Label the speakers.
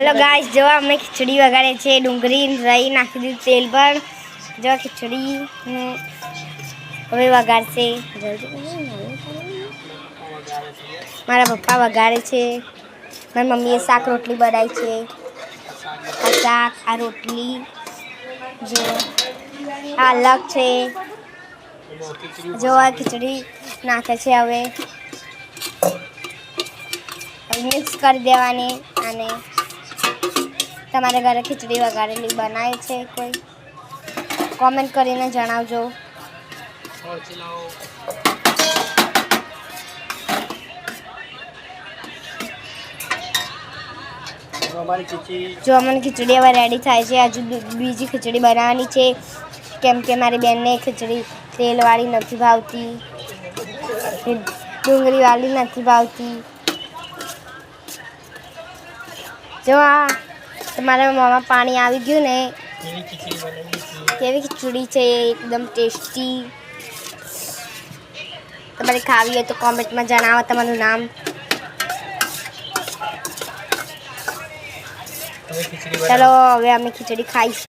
Speaker 1: Hello guys, जो અમે ખીચડી વગાડે છે, ડુંગળી રાઈ નાખી દીધું તેલ પર. જો ખીચડી હવે વગાડશે. મારા પપ્પા વગાડે છે, મારી મમ્મીએ શાક રોટલી બનાવી છે. આ શાક, આ રોટલી જો આ અલગ છે. જો આ ખીચડી નાખે છે. હવે મિક્સ કરી દેવાની. અને તમારે ઘરે ખીચડી વઘારેલી બનાવે છે કોઈ? કોમેન્ટ કરીને જણાવજો. જો અમને ખીચડી હવે રેડી થાય છે. હજુ બીજી ખીચડી બનાવવાની છે, કેમ કે મારી બેનને ખીચડી તેલવાળી નથી ભાવતી, ડુંગળીવાળી નથી ભાવતી. જો આ તમારા મોંમાં પાણી આવી ગયું ને. કેવી ખીચડી છે, એકદમ ટેસ્ટી. તમારે ખાવી હોય તો કોમેન્ટમાં જણાવો તમારું નામ. ચલો હવે અમે ખીચડી ખાઈશું.